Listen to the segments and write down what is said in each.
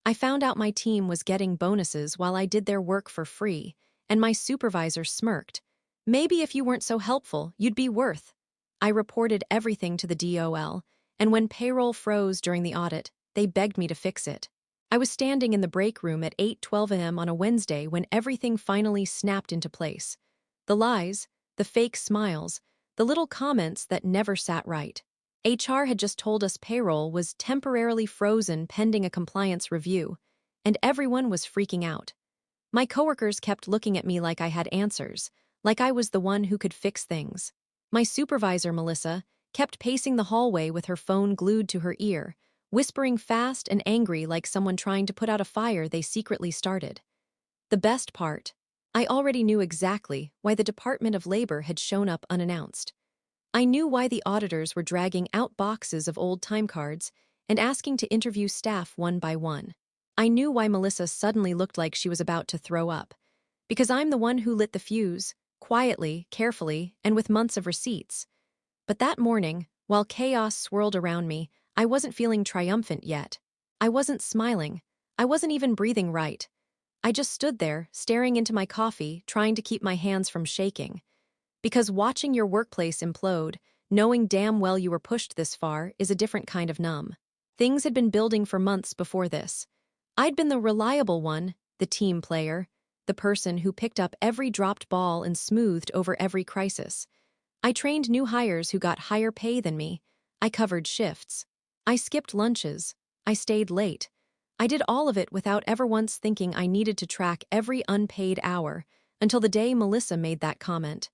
I found out my team was getting bonuses while I did their work for free, and my supervisor smirked. Maybe if you weren't so helpful, you'd be worth. I reported everything to the DOL, and when payroll froze during the audit, they begged me to fix it. I was standing in the break room at 8:12 a.m. on a Wednesday when everything finally snapped into place. The lies, the fake smiles, the little comments that never sat right. HR had just told us payroll was temporarily frozen pending a compliance review, and everyone was freaking out. My coworkers kept looking at me like I had answers, like I was the one who could fix things. My supervisor, Melissa, kept pacing the hallway with her phone glued to her ear, whispering fast and angry like someone trying to put out a fire they secretly started. The best part, I already knew exactly why the Department of Labor had shown up unannounced. I knew why the auditors were dragging out boxes of old time cards and asking to interview staff one by one. I knew why Melissa suddenly looked like she was about to throw up. Because I'm the one who lit the fuse, quietly, carefully, and with months of receipts. But that morning, while chaos swirled around me, I wasn't feeling triumphant yet. I wasn't smiling. I wasn't even breathing right. I just stood there, staring into my coffee, trying to keep my hands from shaking. Because watching your workplace implode, knowing damn well you were pushed this far, is a different kind of numb. Things had been building for months before this. I'd been the reliable one, the team player, the person who picked up every dropped ball and smoothed over every crisis. I trained new hires who got higher pay than me. I covered shifts. I skipped lunches. I stayed late. I did all of it without ever once thinking I needed to track every unpaid hour, until the day Melissa made that comment.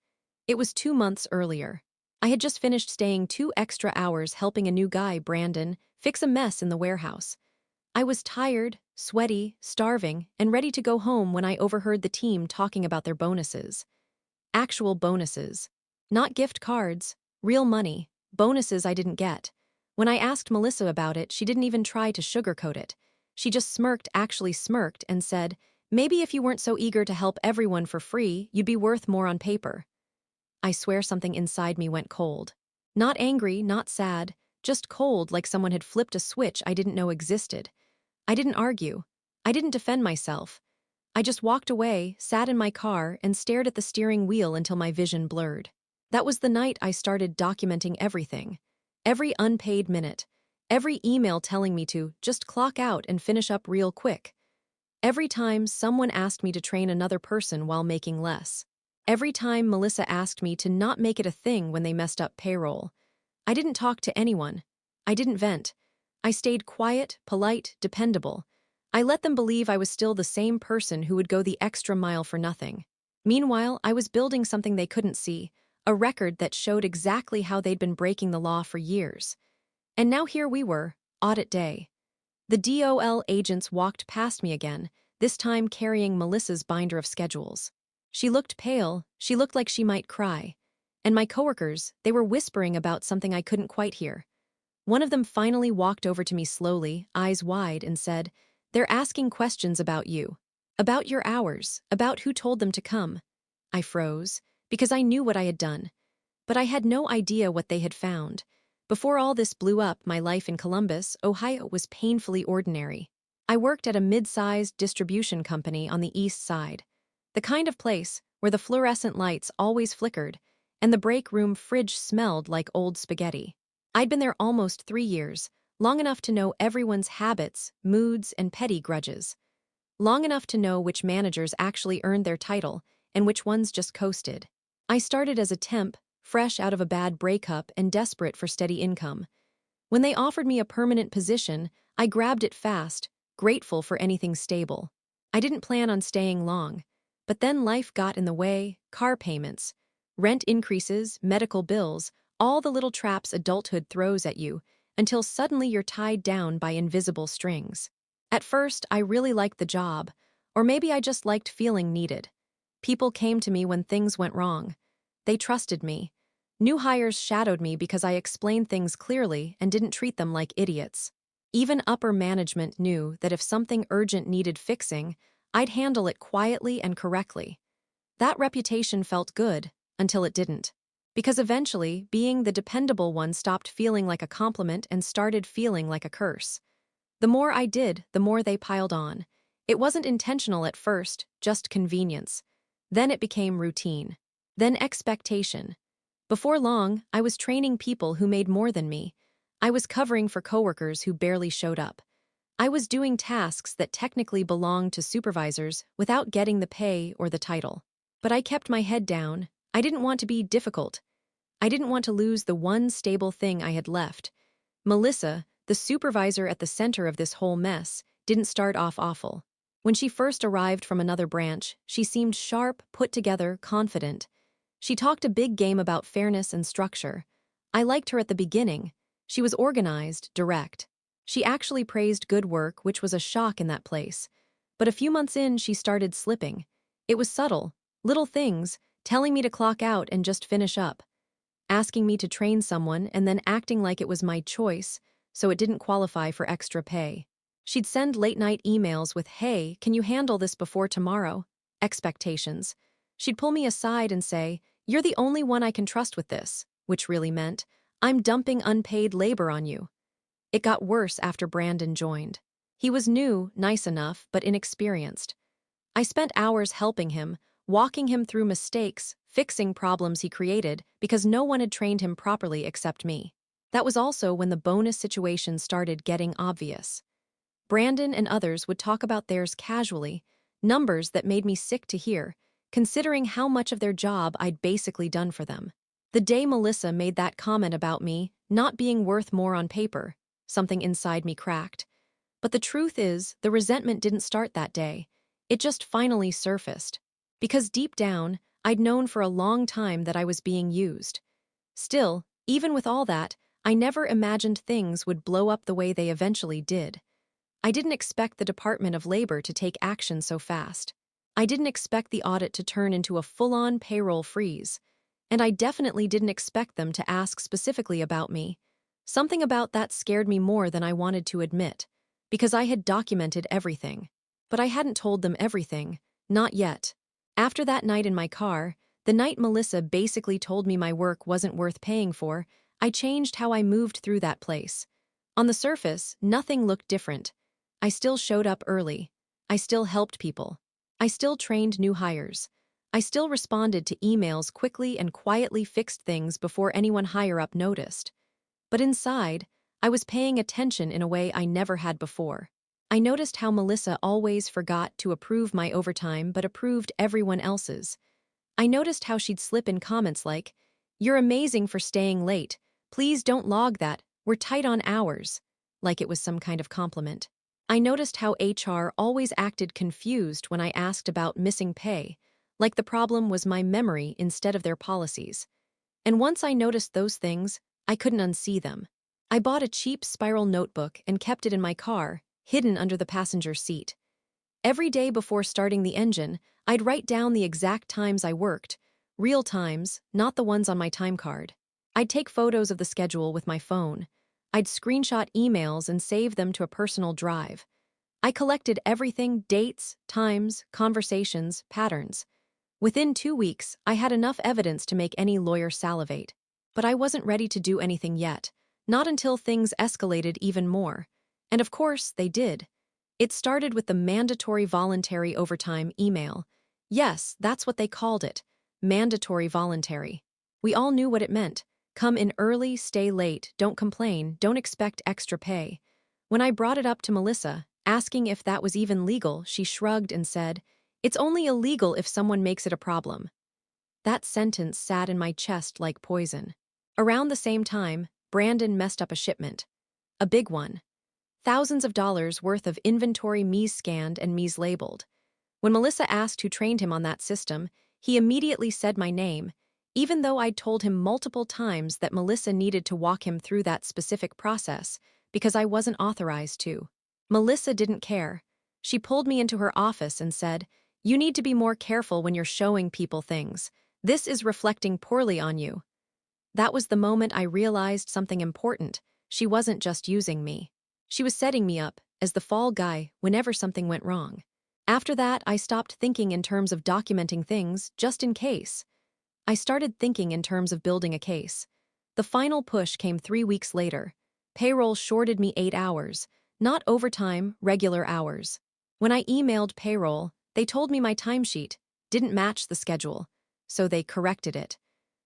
It was 2 months earlier. I had just finished staying 2 extra hours helping a new guy, Brandon, fix a mess in the warehouse. I was tired, sweaty, starving, and ready to go home when I overheard the team talking about their bonuses. Actual bonuses. Not gift cards, real money, bonuses I didn't get. When I asked Melissa about it, she didn't even try to sugarcoat it. She just actually smirked, and said, "Maybe if you weren't so eager to help everyone for free, you'd be worth more on paper." I swear something inside me went cold. Not angry, not sad, just cold like someone had flipped a switch I didn't know existed. I didn't argue. I didn't defend myself. I just walked away, sat in my car, and stared at the steering wheel until my vision blurred. That was the night I started documenting everything. Every unpaid minute. Every email telling me to just clock out and finish up real quick. Every time someone asked me to train another person while making less. Every time Melissa asked me to not make it a thing when they messed up payroll. I didn't talk to anyone. I didn't vent. I stayed quiet, polite, dependable. I let them believe I was still the same person who would go the extra mile for nothing. Meanwhile, I was building something they couldn't see, a record that showed exactly how they'd been breaking the law for years. And now here we were, audit day. The DOL agents walked past me again, this time carrying Melissa's binder of schedules. She looked pale, she looked like she might cry. And my coworkers, they were whispering about something I couldn't quite hear. One of them finally walked over to me slowly, eyes wide, and said, "They're asking questions about you. About your hours, about who told them to come." I froze, because I knew what I had done. But I had no idea what they had found. Before all this blew up, my life in Columbus, Ohio was painfully ordinary. I worked at a mid-sized distribution company on the east side. The kind of place where the fluorescent lights always flickered, and the break room fridge smelled like old spaghetti. I'd been there almost 3 years, long enough to know everyone's habits, moods, and petty grudges. Long enough to know which managers actually earned their title and which ones just coasted. I started as a temp, fresh out of a bad breakup and desperate for steady income. When they offered me a permanent position, I grabbed it fast, grateful for anything stable. I didn't plan on staying long. But then life got in the way, car payments, rent increases, medical bills, all the little traps adulthood throws at you, until suddenly you're tied down by invisible strings. At first, I really liked the job, or maybe I just liked feeling needed. People came to me when things went wrong. They trusted me. New hires shadowed me because I explained things clearly and didn't treat them like idiots. Even upper management knew that if something urgent needed fixing, I'd handle it quietly and correctly. That reputation felt good, until it didn't. Because eventually, being the dependable one stopped feeling like a compliment and started feeling like a curse. The more I did, the more they piled on. It wasn't intentional at first, just convenience. Then it became routine. Then expectation. Before long, I was training people who made more than me. I was covering for coworkers who barely showed up. I was doing tasks that technically belonged to supervisors without getting the pay or the title. But I kept my head down. I didn't want to be difficult. I didn't want to lose the one stable thing I had left. Melissa, the supervisor at the center of this whole mess, didn't start off awful. When she first arrived from another branch, she seemed sharp, put together, confident. She talked a big game about fairness and structure. I liked her at the beginning. She was organized, direct. She actually praised good work, which was a shock in that place. But a few months in, she started slipping. It was subtle, little things, telling me to clock out and just finish up, asking me to train someone and then acting like it was my choice, so it didn't qualify for extra pay. She'd send late-night emails with, "Hey, can you handle this before tomorrow?" Expectations. She'd pull me aside and say, "You're the only one I can trust with this," which really meant, "I'm dumping unpaid labor on you." It got worse after Brandon joined. He was new, nice enough, but inexperienced. I spent hours helping him, walking him through mistakes, fixing problems he created because no one had trained him properly except me. That was also when the bonus situation started getting obvious. Brandon and others would talk about theirs casually, numbers that made me sick to hear, considering how much of their job I'd basically done for them. The day Melissa made that comment about me not being worth more on paper, something inside me cracked. But the truth is, the resentment didn't start that day. It just finally surfaced. Because deep down, I'd known for a long time that I was being used. Still, even with all that, I never imagined things would blow up the way they eventually did. I didn't expect the Department of Labor to take action so fast. I didn't expect the audit to turn into a full-on payroll freeze. And I definitely didn't expect them to ask specifically about me. Something about that scared me more than I wanted to admit, because I had documented everything. But I hadn't told them everything, not yet. After that night in my car, the night Melissa basically told me my work wasn't worth paying for, I changed how I moved through that place. On the surface, nothing looked different. I still showed up early. I still helped people. I still trained new hires. I still responded to emails quickly and quietly fixed things before anyone higher up noticed. But inside, I was paying attention in a way I never had before. I noticed how Melissa always forgot to approve my overtime but approved everyone else's. I noticed how she'd slip in comments like, "You're amazing for staying late. Please don't log that. We're tight on hours," like it was some kind of compliment. I noticed how HR always acted confused when I asked about missing pay, like the problem was my memory instead of their policies. And once I noticed those things, I couldn't unsee them. I bought a cheap spiral notebook and kept it in my car, hidden under the passenger seat. Every day before starting the engine, I'd write down the exact times I worked, real times, not the ones on my time card. I'd take photos of the schedule with my phone. I'd screenshot emails and save them to a personal drive. I collected everything: dates, times, conversations, patterns. Within 2 weeks, I had enough evidence to make any lawyer salivate. But I wasn't ready to do anything yet, not until things escalated even more. And of course, they did. It started with the mandatory voluntary overtime email. Yes, that's what they called it. Mandatory voluntary. We all knew what it meant. Come in early, stay late, don't complain, don't expect extra pay. When I brought it up to Melissa, asking if that was even legal, she shrugged and said, "It's only illegal if someone makes it a problem." That sentence sat in my chest like poison. Around the same time, Brandon messed up a shipment. A big one. Thousands of dollars worth of inventory mis-scanned and mis-labeled. When Melissa asked who trained him on that system, he immediately said my name, even though I'd told him multiple times that Melissa needed to walk him through that specific process because I wasn't authorized to. Melissa didn't care. She pulled me into her office and said, "You need to be more careful when you're showing people things. This is reflecting poorly on you." That was the moment I realized something important. She wasn't just using me. She was setting me up as the fall guy whenever something went wrong. After that, I stopped thinking in terms of documenting things just in case. I started thinking in terms of building a case. The final push came 3 weeks later. Payroll shorted me 8 hours, Not overtime, regular hours. When I emailed Payroll, they told me my timesheet didn't match the schedule, so they corrected it.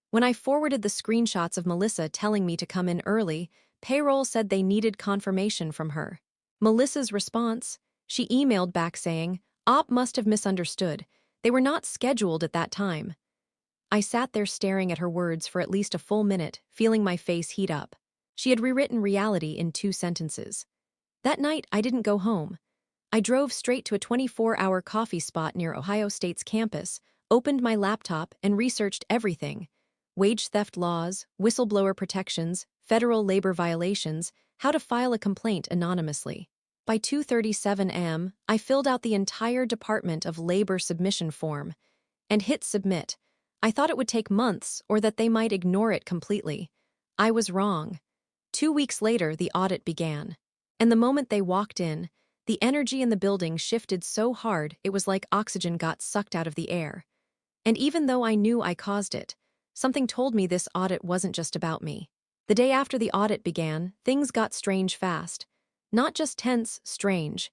When I forwarded the screenshots of Melissa telling me to come in early, Payroll said they needed confirmation from her. Melissa's response? She emailed back saying, "Op must have misunderstood. They were not scheduled at that time." I sat there staring at her words for at least a full minute, feeling my face heat up. She had rewritten reality in 2 sentences. That night, I didn't go home. I drove straight to a 24-hour coffee spot near Ohio State's campus, opened my laptop, and researched everything: wage theft laws, whistleblower protections, federal labor violations, how to file a complaint anonymously. By 2:37 a.m., I filled out the entire Department of Labor submission form and hit submit. I thought it would take months or that they might ignore it completely. I was wrong. 2 weeks later, the audit began. And the moment they walked in, the energy in the building shifted so hard it was like oxygen got sucked out of the air. And even though I knew I caused it, something told me this audit wasn't just about me. The day after the audit began, things got strange fast. Not just tense, strange.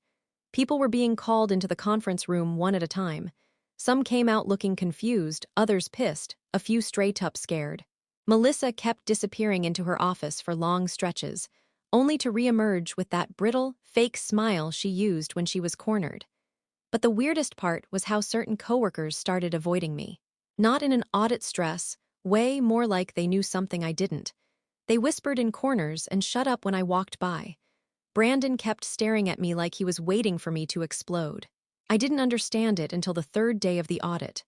People were being called into the conference room one at a time. Some came out looking confused, others pissed, a few straight up scared. Melissa kept disappearing into her office for long stretches, only to reemerge with that brittle, fake smile she used when she was cornered. But the weirdest part was how certain coworkers started avoiding me. Not in an audit stress way, more like they knew something I didn't. They whispered in corners and shut up when I walked by. Brandon kept staring at me like he was waiting for me to explode. I didn't understand it until the third day of the audit.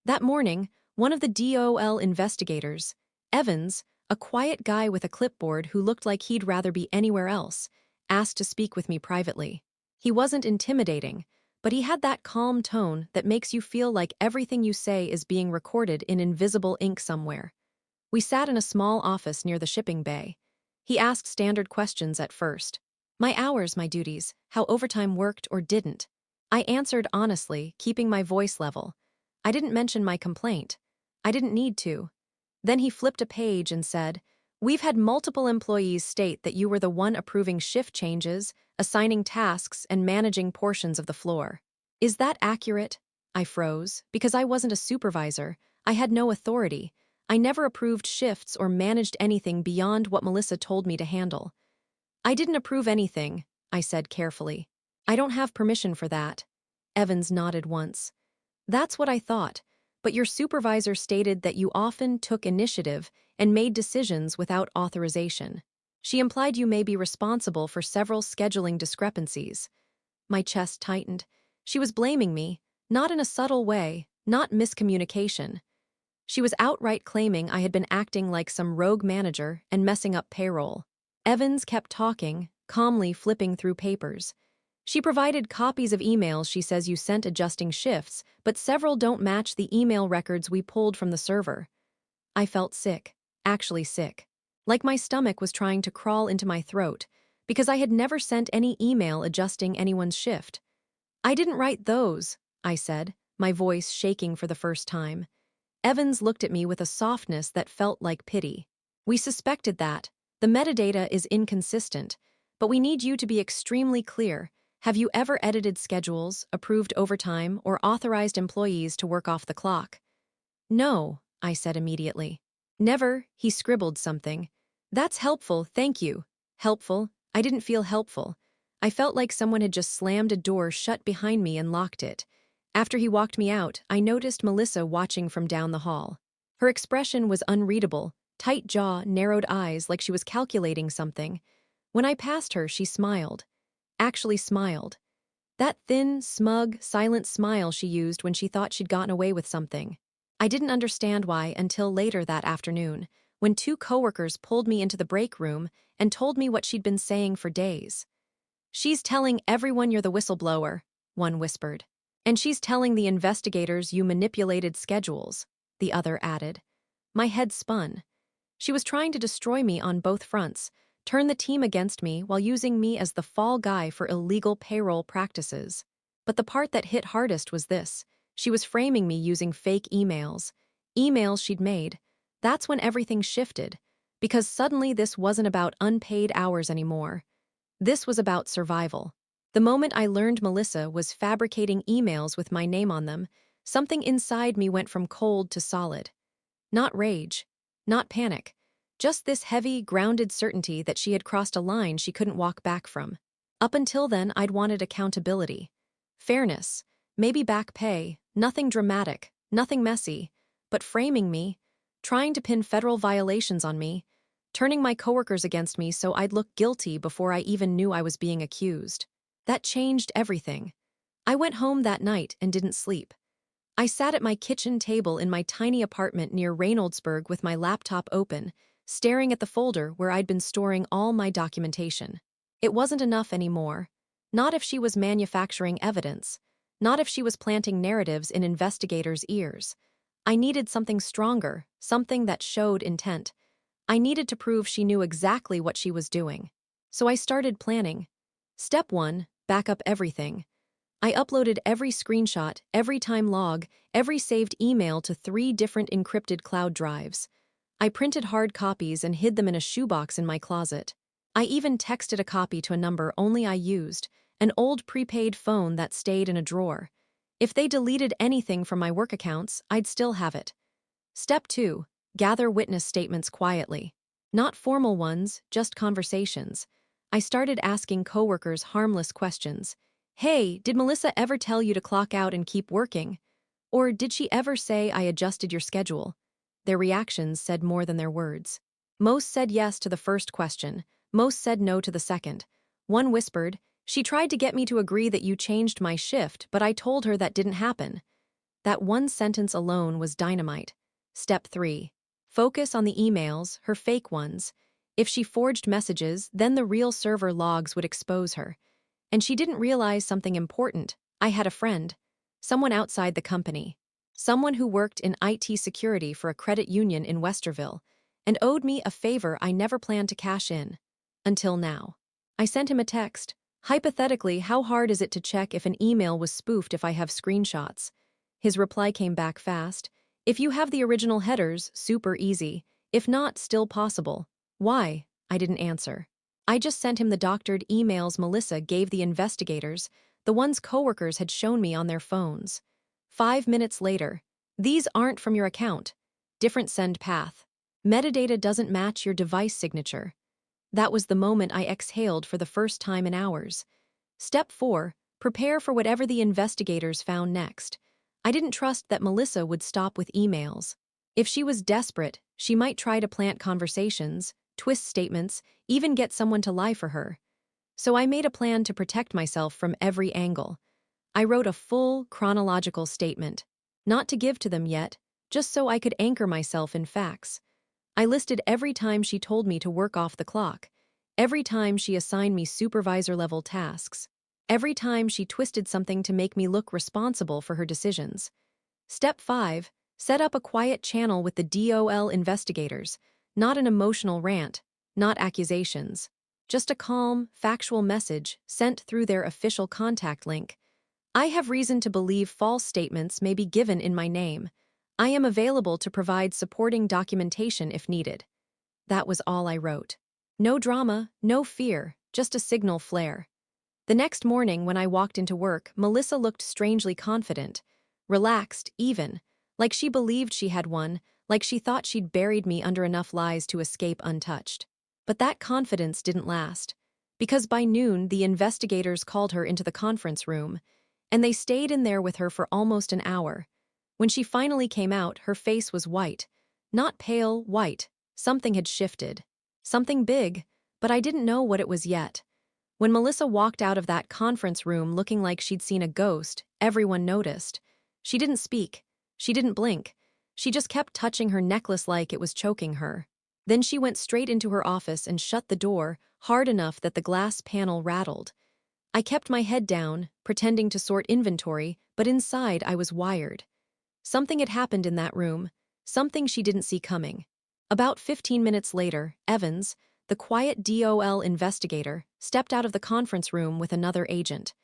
That morning, one of the DOL investigators, Evans, a quiet guy with a clipboard who looked like he'd rather be anywhere else, asked to speak with me privately. He wasn't intimidating, but he had that calm tone that makes you feel like everything you say is being recorded in invisible ink somewhere. We sat in a small office near the shipping bay. He asked standard questions at first. My hours, my duties, how overtime worked or didn't. I answered honestly, keeping my voice level. I didn't mention my complaint. I didn't need to. Then he flipped a page and said, "We've had multiple employees state that you were the one approving shift changes, assigning tasks, and managing portions of the floor. Is that accurate?" I froze, because I wasn't a supervisor. I had no authority. I never approved shifts or managed anything beyond what Melissa told me to handle. "I didn't approve anything," I said carefully. "I don't have permission for that." Evans nodded once. "That's what I thought. But your supervisor stated that you often took initiative and made decisions without authorization. She implied you may be responsible for several scheduling discrepancies." My chest tightened. She was blaming me, not in a subtle way, not miscommunication. She was outright claiming I had been acting like some rogue manager and messing up payroll. Evans kept talking, calmly flipping through papers. "She provided copies of emails she says you sent adjusting shifts, but several don't match the email records we pulled from the server." I felt sick, actually sick. Like my stomach was trying to crawl into my throat, because I had never sent any email adjusting anyone's shift. "I didn't write those," I said, my voice shaking for the first time. Evans looked at me with a softness that felt like pity. "We suspected that. The metadata is inconsistent, but we need you to be extremely clear. Have you ever edited schedules, approved overtime, or authorized employees to work off the clock?" "No," I said immediately. "Never," he scribbled something. "That's helpful, thank you." Helpful? I didn't feel helpful. I felt like someone had just slammed a door shut behind me and locked it. After he walked me out, I noticed Melissa watching from down the hall. Her expression was unreadable, tight jaw, narrowed eyes like she was calculating something. When I passed her, she smiled. Actually smiled. That thin, smug, silent smile she used when she thought she'd gotten away with something. I didn't understand why until later that afternoon, when 2 coworkers pulled me into the break room and told me what she'd been saying for days. "She's telling everyone you're the whistleblower," one whispered. "And she's telling the investigators you manipulated schedules," the other added. My head spun. She was trying to destroy me on both fronts, turn the team against me while using me as the fall guy for illegal payroll practices. But the part that hit hardest was this: she was framing me using fake emails. Emails she'd made. That's when everything shifted, because suddenly this wasn't about unpaid hours anymore. This was about survival. The moment I learned Melissa was fabricating emails with my name on them, something inside me went from cold to solid. Not rage, not panic, just this heavy, grounded certainty that she had crossed a line she couldn't walk back from. Up until then, I'd wanted accountability, fairness, maybe back pay, nothing dramatic, nothing messy, but framing me, trying to pin federal violations on me, turning my coworkers against me so I'd look guilty before I even knew I was being accused. That changed everything. I went home that night and didn't sleep. I sat at my kitchen table in my tiny apartment near Reynoldsburg with my laptop open, staring at the folder where I'd been storing all my documentation. It wasn't enough anymore. Not if she was manufacturing evidence. Not if she was planting narratives in investigators' ears. I needed something stronger, something that showed intent. I needed to prove she knew exactly what she was doing. So I started planning. Step 1, back up everything. I uploaded every screenshot, every time log, every saved email to 3 different encrypted cloud drives. I printed hard copies and hid them in a shoebox in my closet. I even texted a copy to a number only I used, an old prepaid phone that stayed in a drawer. If they deleted anything from my work accounts, I'd still have it. Step 2, gather witness statements quietly. Not formal ones, just conversations. I started asking coworkers harmless questions. Hey, did Melissa ever tell you to clock out and keep working? Or did she ever say I adjusted your schedule? Their reactions said more than their words. Most said yes to the first question. Most said no to the second. One whispered, she tried to get me to agree that you changed my shift, but I told her that didn't happen. That one sentence alone was dynamite. Step 3. Focus on the emails, her fake ones. If she forged messages, then the real server logs would expose her. And she didn't realize something important. I had a friend. Someone outside the company. Someone who worked in IT security for a credit union in Westerville, and owed me a favor I never planned to cash in. Until now. I sent him a text. Hypothetically, how hard is it to check if an email was spoofed if I have screenshots? His reply came back fast. If you have the original headers, super easy. If not, still possible. Why? I didn't answer. I just sent him the doctored emails Melissa gave the investigators, the ones coworkers had shown me on their phones. 5 minutes later. These aren't from your account. Different send path. Metadata doesn't match your device signature. That was the moment I exhaled for the first time in hours. Step 4. Prepare for whatever the investigators found next. I didn't trust that Melissa would stop with emails. If she was desperate, she might try to plant conversations, twist statements, even get someone to lie for her. So I made a plan to protect myself from every angle. I wrote a full, chronological statement. Not to give to them yet, just so I could anchor myself in facts. I listed every time she told me to work off the clock, every time she assigned me supervisor-level tasks, every time she twisted something to make me look responsible for her decisions. Step 5. Set up a quiet channel with the DOL investigators, not an emotional rant, not accusations. Just a calm, factual message sent through their official contact link. I have reason to believe false statements may be given in my name. I am available to provide supporting documentation if needed. That was all I wrote. No drama, no fear, just a signal flare. The next morning when I walked into work, Melissa looked strangely confident, relaxed, even, like she believed she had won, like she thought she'd buried me under enough lies to escape untouched. But that confidence didn't last, because by noon the investigators called her into the conference room, and they stayed in there with her for almost an hour. When she finally came out, her face was white. Not pale, white. Something had shifted. Something big, but I didn't know what it was yet. When Melissa walked out of that conference room looking like she'd seen a ghost, everyone noticed. She didn't speak. She didn't blink. She just kept touching her necklace like it was choking her. Then she went straight into her office and shut the door, hard enough that the glass panel rattled. I kept my head down, pretending to sort inventory, but inside I was wired. Something had happened in that room, something she didn't see coming. About 15 minutes later, Evans, the quiet DOL investigator, stepped out of the conference room with another agent.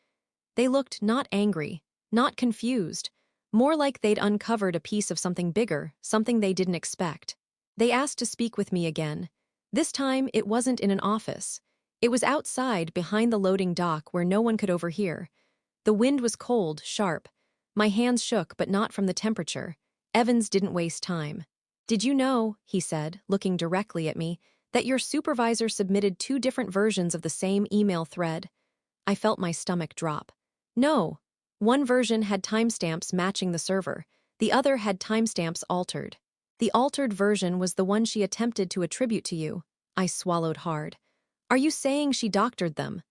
They looked not angry, not confused, more like they'd uncovered a piece of something bigger, something they didn't expect. They asked to speak with me again. This time, it wasn't in an office. It was outside, behind the loading dock where no one could overhear. The wind was cold, sharp. My hands shook, but not from the temperature. Evans didn't waste time. "Did you know," he said, looking directly at me, "that your supervisor submitted 2 different versions of the same email thread?" I felt my stomach drop. "No. One version had timestamps matching the server. The other had timestamps altered. The altered version was the one she attempted to attribute to you." I swallowed hard. "Are you saying she doctored them?"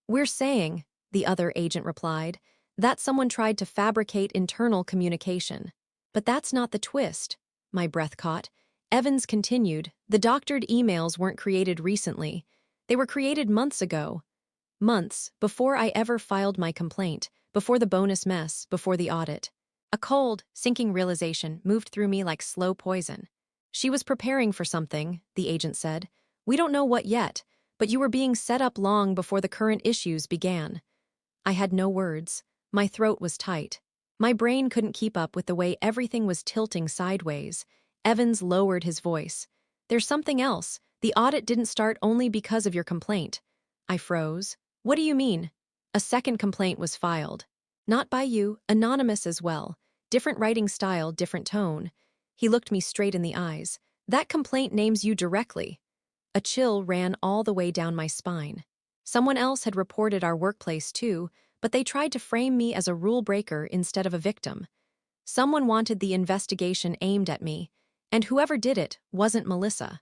"We're saying," the other agent replied, "that someone tried to fabricate internal communication." "But that's not the twist." My breath caught. Evans continued, "The doctored emails weren't created recently. They were created months ago. Months, before I ever filed my complaint, before the bonus mess, before the audit." A cold, sinking realization moved through me like slow poison. "She was preparing for something," the agent said. "We don't know what yet, but you were being set up long before the current issues began." I had no words. My throat was tight. My brain couldn't keep up with the way everything was tilting sideways. Evans lowered his voice. "There's something else. The audit didn't start only because of your complaint." I froze. "What do you mean?" "A second complaint was filed. Not by you, anonymous as well. Different writing style, different tone." He looked me straight in the eyes. "That complaint names you directly." A chill ran all the way down my spine. Someone else had reported our workplace too, but they tried to frame me as a rule breaker instead of a victim. Someone wanted the investigation aimed at me, and whoever did it wasn't Melissa.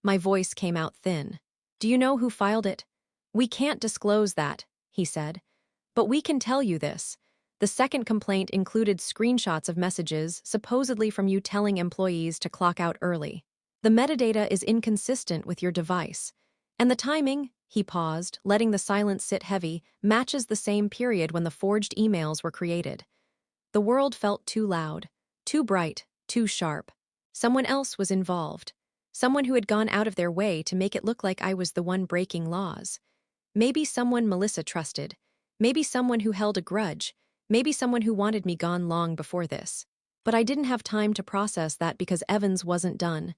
My voice came out thin. "Do you know who filed it?" "We can't disclose that," he said. "But we can tell you this. The second complaint included screenshots of messages supposedly from you telling employees to clock out early. The metadata is inconsistent with your device. And the timing," he paused, letting the silence sit heavy, "matches the same period when the forged emails were created." The world felt too loud, too bright, too sharp. Someone else was involved. Someone who had gone out of their way to make it look like I was the one breaking laws. Maybe someone Melissa trusted. Maybe someone who held a grudge. Maybe someone who wanted me gone long before this. But I didn't have time to process that because Evans wasn't done.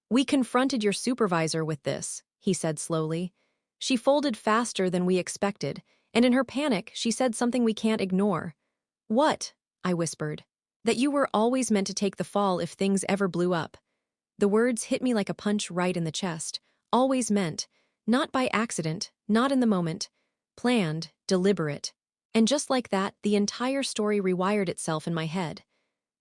"We confronted your supervisor with this," he said slowly. "She folded faster than we expected, and in her panic, she said something we can't ignore." "What?" I whispered. "That you were always meant to take the fall if things ever blew up." The words hit me like a punch right in the chest. Always meant. Not by accident, not in the moment. Planned, deliberate. And just like that, the entire story rewired itself in my head.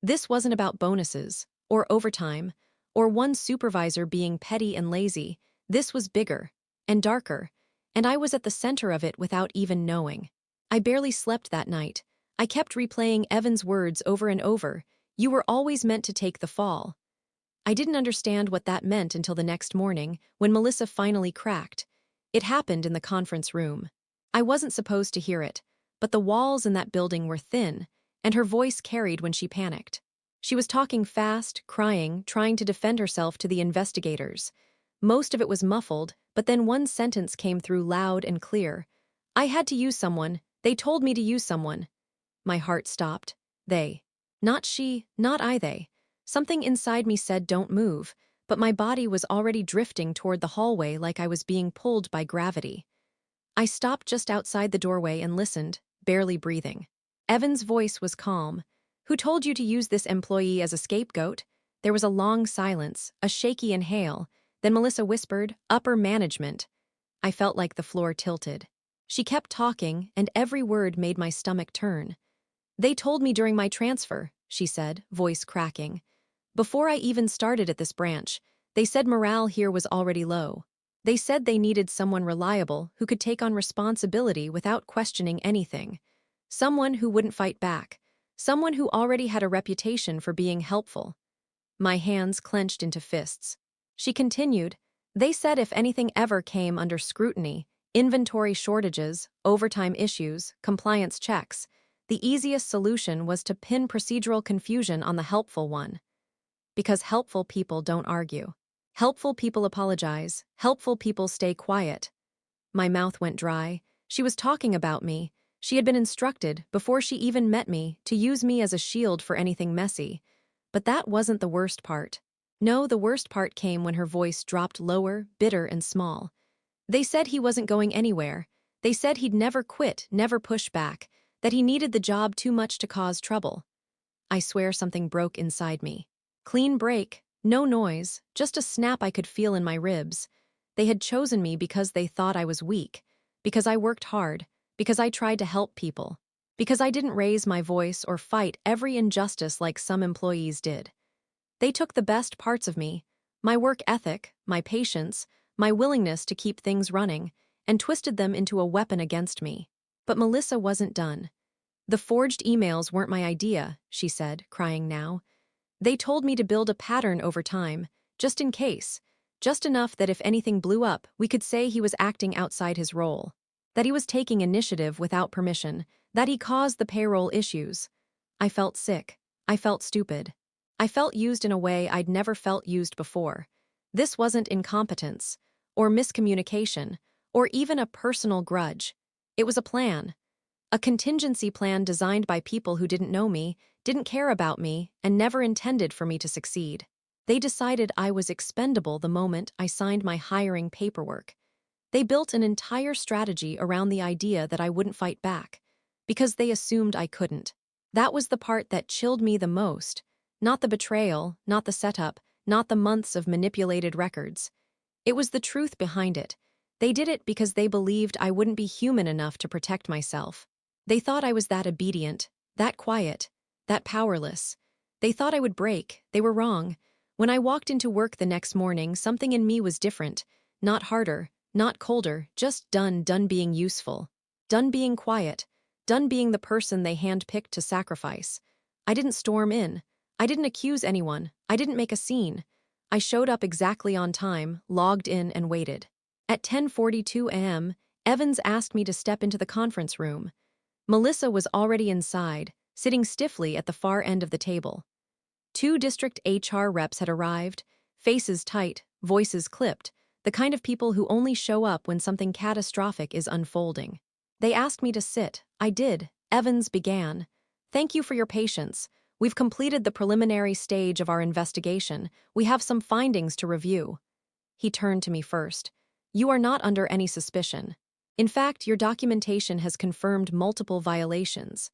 This wasn't about bonuses, or overtime, or one supervisor being petty and lazy. This was bigger, and darker, and I was at the center of it without even knowing. I barely slept that night. I kept replaying Evan's words over and over. "You were always meant to take the fall." I didn't understand what that meant until the next morning, when Melissa finally cracked. It happened in the conference room. I wasn't supposed to hear it, but the walls in that building were thin, and her voice carried when she panicked. She was talking fast, crying, trying to defend herself to the investigators. Most of it was muffled, but then one sentence came through loud and clear. "I had to use someone. They told me to use someone." My heart stopped. They. Not she, not they. Something inside me said don't move, but my body was already drifting toward the hallway like I was being pulled by gravity. I stopped just outside the doorway and listened, barely breathing. Evan's voice was calm. "Who told you to use this employee as a scapegoat?" There was a long silence, a shaky inhale. Then Melissa whispered, "Upper management." I felt like the floor tilted. She kept talking, and every word made my stomach turn. "They told me during my transfer," she said, voice cracking. "Before I even started at this branch, they said morale here was already low. They said they needed someone reliable who could take on responsibility without questioning anything. Someone who wouldn't fight back. Someone who already had a reputation for being helpful." My hands clenched into fists. She continued, "They said if anything ever came under scrutiny, inventory shortages, overtime issues, compliance checks, the easiest solution was to pin procedural confusion on the helpful one. Because helpful people don't argue. Helpful people apologize. Helpful people stay quiet." My mouth went dry. She was talking about me. She had been instructed, before she even met me, to use me as a shield for anything messy. But that wasn't the worst part. No, the worst part came when her voice dropped lower, bitter and small. They said he wasn't going anywhere. They said he'd never quit, never push back, that he needed the job too much to cause trouble. I swear something broke inside me. Clean break, no noise, just a snap I could feel in my ribs. They had chosen me because they thought I was weak, because I worked hard, because I tried to help people, because I didn't raise my voice or fight every injustice like some employees did. They took the best parts of me, my work ethic, my patience, my willingness to keep things running, and twisted them into a weapon against me. But Melissa wasn't done. The forged emails weren't my idea, she said, crying now. They told me to build a pattern over time, just in case, just enough that if anything blew up, we could say he was acting outside his role, that he was taking initiative without permission, that he caused the payroll issues. I felt sick. I felt stupid. I felt used in a way I'd never felt used before. This wasn't incompetence, or miscommunication, or even a personal grudge. It was a plan. A contingency plan designed by people who didn't know me, didn't care about me, and never intended for me to succeed. They decided I was expendable the moment I signed my hiring paperwork. They built an entire strategy around the idea that I wouldn't fight back, because they assumed I couldn't. That was the part that chilled me the most. Not the betrayal, not the setup, not the months of manipulated records. It was the truth behind it. They did it because they believed I wouldn't be human enough to protect myself. They thought I was that obedient, that quiet, that powerless. They thought I would break. They were wrong. When I walked into work the next morning, something in me was different. Not harder, not colder, just done being useful. Done being quiet. Done being the person they handpicked to sacrifice. I didn't storm in. I didn't accuse anyone. I didn't make a scene. I showed up exactly on time, logged in and waited. At 10:42 a.m., Evans asked me to step into the conference room. Melissa was already inside, sitting stiffly at the far end of the table. 2 district HR reps had arrived, faces tight, voices clipped, the kind of people who only show up when something catastrophic is unfolding. They asked me to sit. I did. Evans began. "Thank you for your patience. We've completed the preliminary stage of our investigation. We have some findings to review." He turned to me first. "You are not under any suspicion. In fact, your documentation has confirmed multiple violations."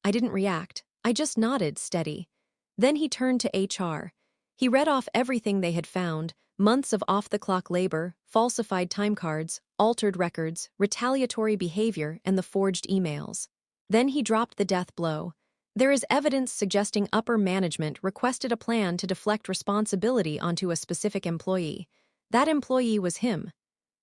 I didn't react. I just nodded, steady. Then he turned to HR. He read off everything they had found: months of off-the-clock labor, falsified time cards, altered records, retaliatory behavior, and the forged emails. Then he dropped the death blow. "There is evidence suggesting upper management requested a plan to deflect responsibility onto a specific employee. That employee was him."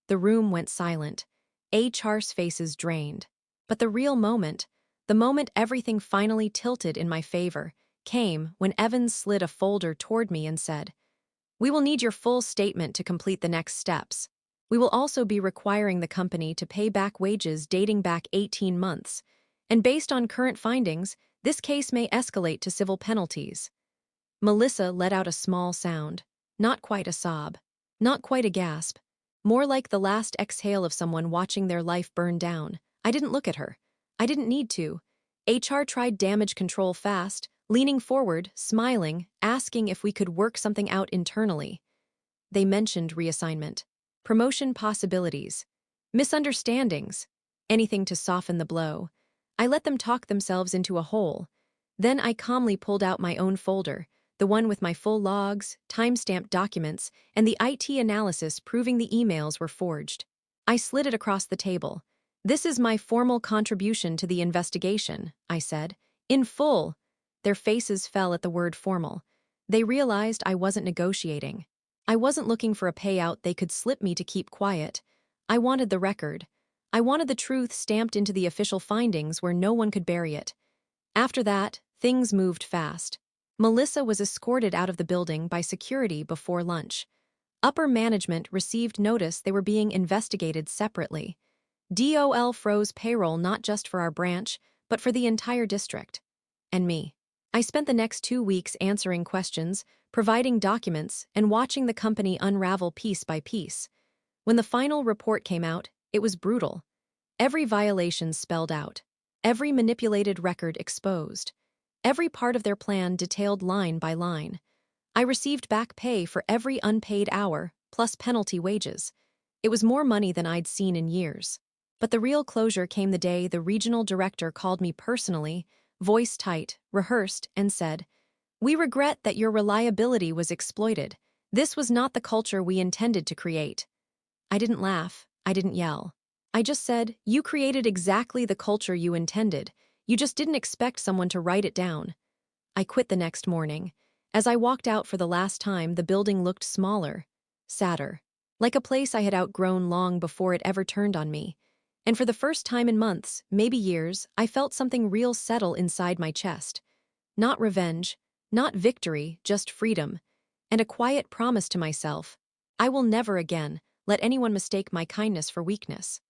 The room went silent. HR's faces drained. But the real moment, the moment everything finally tilted in my favor, came when Evans slid a folder toward me and said, "We will need your full statement to complete the next steps. We will also be requiring the company to pay back wages dating back 18 months. And based on current findings, this case may escalate to civil penalties." Melissa let out a small sound. Not quite a sob. Not quite a gasp. More like the last exhale of someone watching their life burn down. I didn't look at her. I didn't need to. HR tried damage control fast, leaning forward, smiling, asking if we could work something out internally. They mentioned reassignment, promotion possibilities, misunderstandings, anything to soften the blow. I let them talk themselves into a hole. Then I calmly pulled out my own folder, the one with my full logs, timestamped documents, and the IT analysis proving the emails were forged. I slid it across the table. "This is my formal contribution to the investigation," I said. "In full." Their faces fell at the word formal. They realized I wasn't negotiating. I wasn't looking for a payout they could slip me to keep quiet. I wanted the record. I wanted the truth stamped into the official findings where no one could bury it. After that, things moved fast. Melissa was escorted out of the building by security before lunch. Upper management received notice they were being investigated separately. DOL froze payroll not just for our branch, but for the entire district. And me. I spent the next 2 weeks answering questions, providing documents, and watching the company unravel piece by piece. When the final report came out, it was brutal. Every violation spelled out. Every manipulated record exposed. Every part of their plan detailed line by line. I received back pay for every unpaid hour, plus penalty wages. It was more money than I'd seen in years. But the real closure came the day the regional director called me personally, voice tight, rehearsed, and said, "We regret that your reliability was exploited. This was not the culture we intended to create." I didn't laugh. I didn't yell. I just said, "You created exactly the culture you intended. You just didn't expect someone to write it down." I quit the next morning. As I walked out for the last time, the building looked smaller, sadder, like a place I had outgrown long before it ever turned on me. And for the first time in months, maybe years, I felt something real settle inside my chest. Not revenge, not victory, just freedom. And a quiet promise to myself: I will never again let anyone mistake my kindness for weakness.